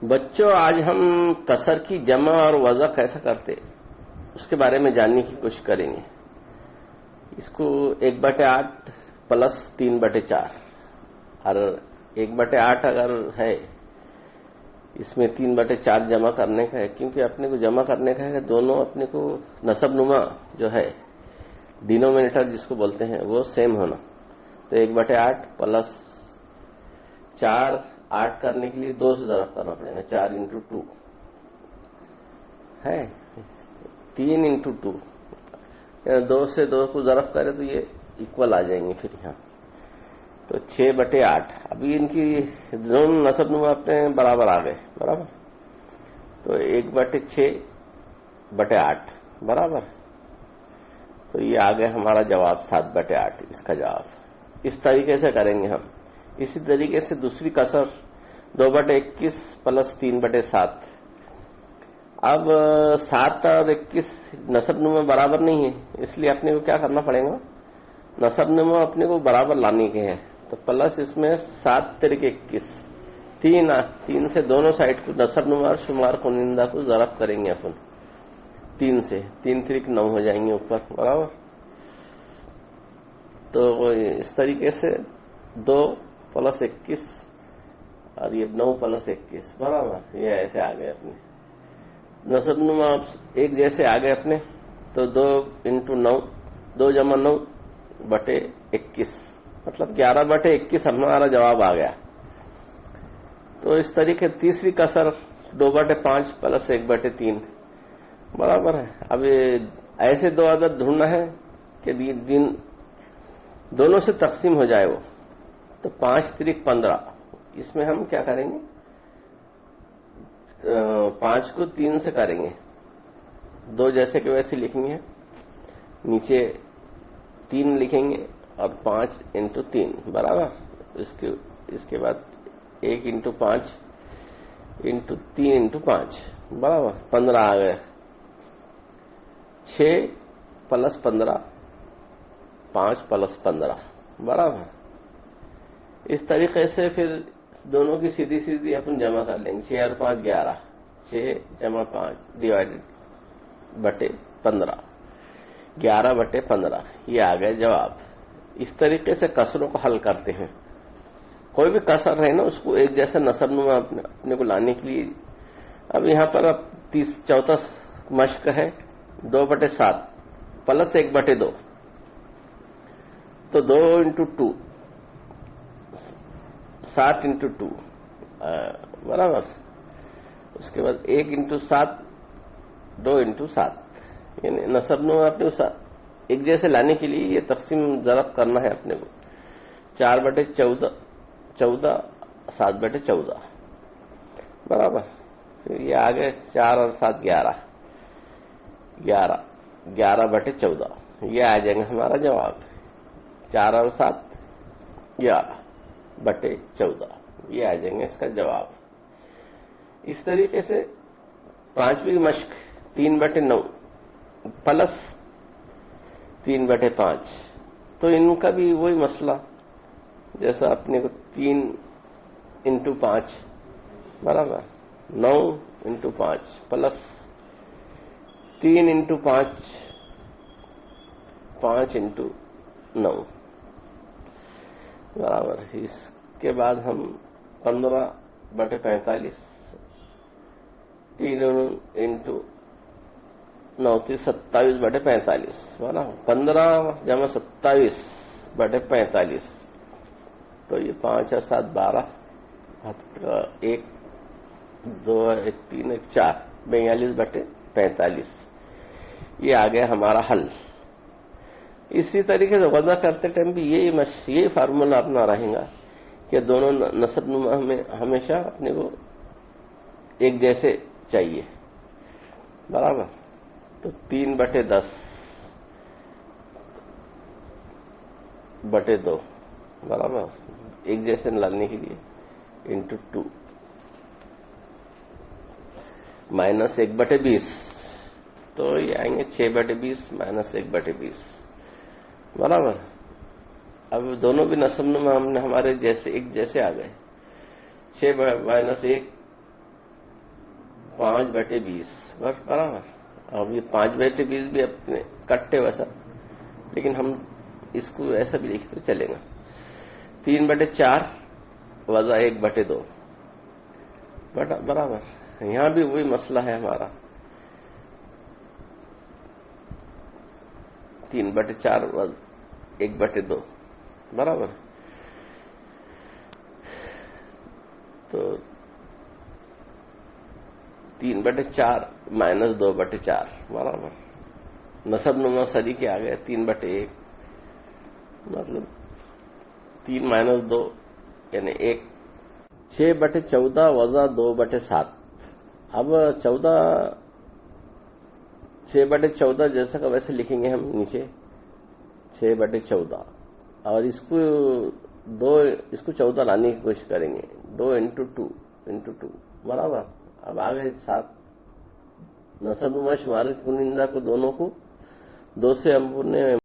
بچوں آج ہم کسر کی جمع اور وضع کیسا کرتے اس کے بارے میں جاننے کی کوشش کریں گے. اس کو 1/8 پلس 3/4 اور 1/8 اگر ہے اس میں 3/4 جمع کرنے کا ہے، کیونکہ اپنے کو جمع کرنے کا ہے کہ دونوں اپنے کو نسب نما جو ہے ڈینومینیٹر جس کو بولتے ہیں وہ سیم ہونا. تو 1/8 پلس 4 8 کرنے کے لیے 2 سے ضرب کرنا پڑے گا. 4 × 2 ہے 3 × 2. 2 سے 2 کو ضرب کرے تو یہ ایکول آ جائیں گے پھر یہاں. تو 6/8. ابھی ان کی دونوں نسب نما اپنے برابر آ گئے برابر. تو 1/6/8 برابر. تو یہ آ گیا ہمارا جواب 7/8 اس کا جواب. اس طریقے سے کریں گے ہم. اسی طریقے سے دوسری کسر 2/21 پلس 3/7. اب 7 اور 21 نسب نما برابر نہیں ہے، اس لیے اپنے کو کیا کرنا پڑے گا، نسب نما اپنے کو برابر لانے کے ہیں. تو پلس اس میں 7 × 21 3 سے دونوں سائڈ کو نسب نما اور شمار کنندہ کو ضرب کریں گے اپن 3 سے. 3 × 3 9 ہو جائیں گے اوپر برابر. تو اس طریقے سے 2 + 21 اور یہ 9 + 21 برابر. یہ ایسے آ گئے اپنے نسب نما ایک جیسے آ گئے اپنے. تو 2 × 9 2 × 9/21 مطلب 11/21 ہمارا جواب آ گیا. تو اس طریقے تیسری کسر 2/5 پلس 1/3 برابر ہے. اب ایسے 2 عدد ڈھونڈنا ہے کہ دونوں سے تقسیم ہو جائے وہ. تو 5 × 15. اس میں ہم کیا کریں گے، 5 کو 3 سے کریں گے. 2 جیسے کہ ویسے لکھیں گے، نیچے 3 لکھیں گے اور 5 × 3 برابر. اس کے بعد 1 × 5 × 3 × 5 برابر 15 آ گئے. 6 + 15 5 + 15 برابر. اس طریقے سے پھر دونوں کی سیدھی سیدھی اپن جمع کر لیں گے. 6 اور 5 11. 6 × 5 ڈیوائڈڈ بٹے 15 11/15 یہ آ گئے جواب. اس طریقے سے کسروں کو حل کرتے ہیں. کوئی بھی کسر ہے نا اس کو ایک جیسا نسب نما اپنے کو لانے کے لیے. اب یہاں پر اب 34 مشق ہے 2/7 پلس 1/2. تو 2 × 2 7 × 2 برابر. اس کے بعد 1 × 7 2 × 7 یعنی نسب نما اپنے ایک جیسے لانے کے لیے یہ تقسیم ضرب کرنا ہے اپنے کو. 4/14 14 7/14 برابر. پھر یہ آگے 4 اور 7 11 11 11/14 یہ آ جائیں گے ہمارا جواب. 4 اور 7 11/14 یہ آ جائیں گے اس کا جواب. اس طریقے سے پانچویں مشق 3/9 پلس 3/5. تو ان کا بھی وہی مسئلہ جیسا اپنے کو 3 × 5 برابر 9 × 5 پلس 3 × 5 5 × 9 برابر. اس کے بعد ہم 15/45 3 × 9 27/45 برابر. 15 × 27/45 تو یہ 5 اور 7 12 1 2 1 3 1 4 42/45 یہ آ گیا ہمارا حل. اسی طریقے سے وضع کرتے ٹائم بھی یہی فارمولا اپنا رہے گا کہ دونوں نسب نما ہمیں ہمیشہ اپنے کو ایک جیسے چاہیے برابر. تو 3/10/2 برابر ایک جیسے لانے کے لیے × 2 مائنس 1/20. تو یہ آئیں گے 6/20 مائنس 1/20 برابر. اب دونوں بھی نسب نما ہم نے ہمارے جیسے ایک جیسے آ گئے. 6 - 1 5/20 برابر. اب یہ 5/20 بھی اپنے کٹے ویسا، لیکن ہم اس کو ایسا بھی لکھتے چلیں گا. 3/4 وضع 1/2 برابر. یہاں بھی وہی مسئلہ ہے ہمارا. 3/4 وضع 1/2 برابر. تو 3/4 - 2/4 برابر. نسب نما سری کے آ گئے 3/1، مطلب 3 - 2 یعنی 1. 6/14 وضع 2/7. اب 6/14 جیسا کا ویسے لکھیں گے ہم نیچے 6/14، اور اس کو 14 لانے کی کوشش کریں گے. 2 × 2 برابر. اب آگے 7. نسب نما شمار کنندہ کو دونوں کو 2 سے ہم نے